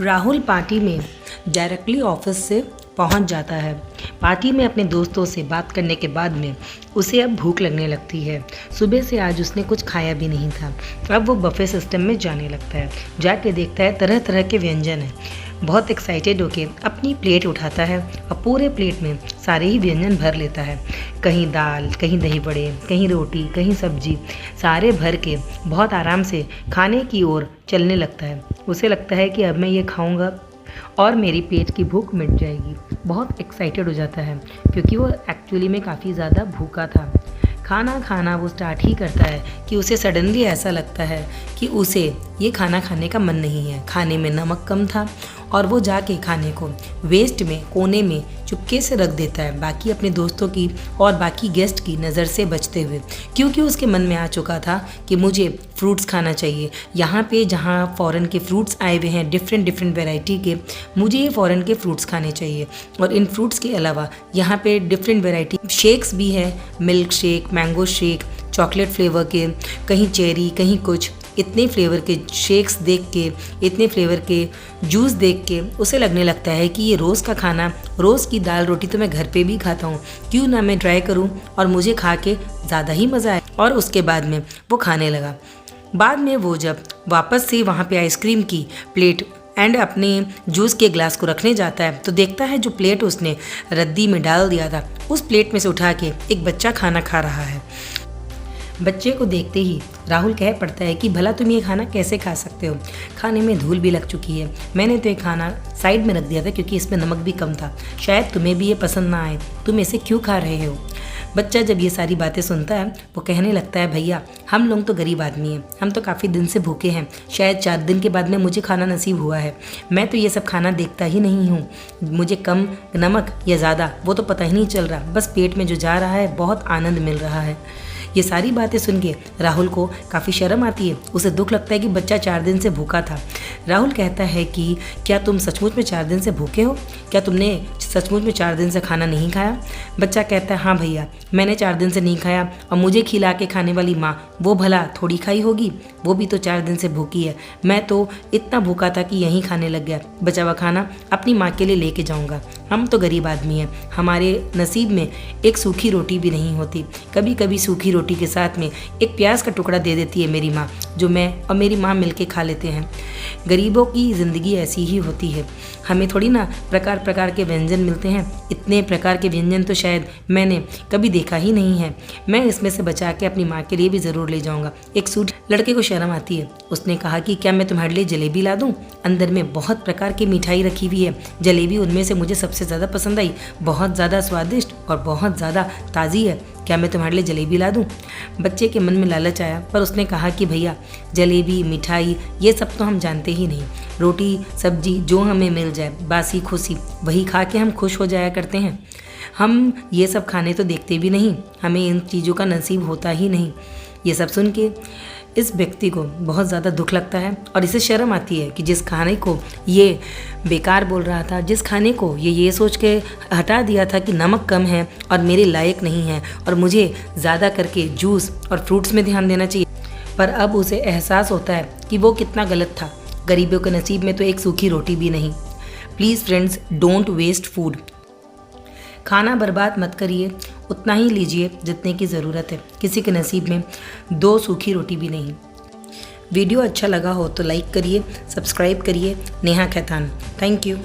Rahul party में directly office से पहुंच जाता है। पार्टी में अपने दोस्तों से बात करने के बाद में उसे अब भूख लगने लगती है। सुबह से आज उसने कुछ खाया भी नहीं था। अब वो बफे सिस्टम में जाने लगता है। जाके देखता है तरह तरह के व्यंजन हैं। बहुत एक्साइटेड होके अपनी प्लेट उठाता है और पूरे प्लेट में सारे ही व्यंजन भर लेता है। कहीं दाल, कहीं दही बड़े, कहीं रोटी, कहीं सब्जी, सारे भर के बहुत आराम से खाने की ओर चलने लगता है। उसे लगता है कि अब मैं ये खाऊंगा और मेरी पेट की भूख मिट जाएगी। बहुत एक्साइटेड हो जाता है क्योंकि वो एक्चुअली में काफ़ी ज़्यादा भूखा था। खाना खाना वो स्टार्ट ही करता है कि उसे सडनली ऐसा लगता है कि उसे ये खाना खाने का मन नहीं है। खाने में नमक कम था और वो जाके खाने को वेस्ट में कोने में चुपके से रख देता है, बाकी अपने दोस्तों की और बाकी गेस्ट की नज़र से बचते हुए, क्योंकि उसके मन में आ चुका था कि मुझे फ्रूट्स खाना चाहिए। यहाँ पे जहाँ फ़ॉरेन के फ्रूट्स आए हुए हैं डिफरेंट वैरायटी के, मुझे ये फ़ॉरेन के फ्रूट्स खाने चाहिए। और इन फ्रूट्स के अलावा यहाँ पे डिफरेंट वैरायटी शेक्स भी है, milk shake, mango shake, chocolate flavour के, कहीं चेरी, कहीं कुछ। इतने फ्लेवर के शेक्स देख के, इतने फ्लेवर के जूस देख के उसे लगने लगता है कि ये रोज़ का खाना, रोज़ की दाल रोटी तो मैं घर पे भी खाता हूँ, क्यों ना मैं ट्राई करूँ और मुझे खा के ज़्यादा ही मज़ा आए। और उसके बाद में वो खाने लगा। बाद में वो जब वापस से वहाँ पे आइसक्रीम की प्लेट एंड अपने जूस के ग्लास को रखने जाता है तो देखता है जो प्लेट उसने रद्दी में डाल दिया था, उस प्लेट में से उठा के एक बच्चा खाना खा रहा है। बच्चे को देखते ही राहुल कह पड़ता है कि भला तुम ये खाना कैसे खा सकते हो, खाने में धूल भी लग चुकी है। मैंने तो ये खाना साइड में रख दिया था क्योंकि इसमें नमक भी कम था, शायद तुम्हें भी ये पसंद ना आए, तुम इसे क्यों खा रहे हो। बच्चा जब ये सारी बातें सुनता है वो कहने लगता है, भैया हम लोग तो गरीब आदमी हैं, हम तो काफ़ी दिन से भूखे हैं, शायद 4 दिन के बाद में मुझे खाना नसीब हुआ है। मैं तो ये सब खाना देखता ही नहीं हूँ, मुझे कम नमक या ज़्यादा वो तो पता ही नहीं चल रहा, बस पेट में जो जा रहा है बहुत आनंद मिल रहा है। ये सारी बातें सुन के राहुल को काफ़ी शर्म आती है। उसे दुख लगता है कि बच्चा 4 दिन से भूखा था। राहुल कहता है कि क्या तुम सचमुच में 4 दिन से भूखे हो, क्या तुमने सचमुच में 4 दिन से खाना नहीं खाया। बच्चा कहता है, हाँ भैया मैंने 4 दिन से नहीं खाया, और मुझे खिला के खाने वाली माँ वो भला थोड़ी खाई होगी, वो भी तो 4 दिन से भूखी है। मैं तो इतना भूखा था कि यहीं खाने लग गया, बचा हुआ खाना अपनी माँ के लिए लेके जाऊँगा। हम तो गरीब आदमी हैं, हमारे नसीब में एक सूखी रोटी भी नहीं होती। कभी कभी सूखी रोटी के साथ में एक प्याज का टुकड़ा दे देती है मेरी माँ, जो मैं और मेरी माँ मिलके खा लेते हैं। गरीबों की ज़िंदगी ऐसी ही होती है, हमें थोड़ी ना प्रकार प्रकार के व्यंजन मिलते हैं। इतने प्रकार के व्यंजन तो शायद मैंने कभी देखा ही नहीं है। मैं इसमें से बचा के अपनी माँ के लिए भी ज़रूर ले जाऊँगा। एक सूट लड़के को शर्म आती है। उसने कहा कि क्या मैं तुम्हारे लिए जलेबी ला दूँ, अंदर में बहुत प्रकार की मिठाई रखी हुई है, जलेबी उनमें से मुझे सबसे ज़्यादा पसंद आई, बहुत ज़्यादा स्वादिष्ट और बहुत ज़्यादा ताज़ी है, क्या मैं तुम्हारे लिए जलेबी ला दूँ। बच्चे के मन में लालच आया, पर उसने कहा कि भैया जलेबी, मिठाई ये सब तो हम जानते ही नहीं, रोटी सब्जी जो हमें मिल जाए बासी खुशी वही खा के हम खुश हो जाया करते हैं। हम ये सब खाने तो देखते भी नहीं, हमें इन चीज़ों का नसीब होता ही नहीं। ये सब सुन के इस व्यक्ति को बहुत ज़्यादा दुख लगता है और इसे शर्म आती है कि जिस खाने को ये बेकार बोल रहा था, जिस खाने को ये सोच के हटा दिया था कि नमक कम है और मेरे लायक नहीं है और मुझे ज़्यादा करके जूस और फ्रूट्स में ध्यान देना चाहिए, पर अब उसे एहसास होता है कि वो कितना गलत था। गरीबों के नसीब में तो एक सूखी रोटी भी नहीं। Please friends, don't waste food. खाना बर्बाद मत करिए, उतना ही लीजिए जितने की ज़रूरत है। किसी के नसीब में 2 सूखी रोटी भी नहीं। वीडियो अच्छा लगा हो तो लाइक करिए, सब्सक्राइब करिए। Neha Khaitan, thank you.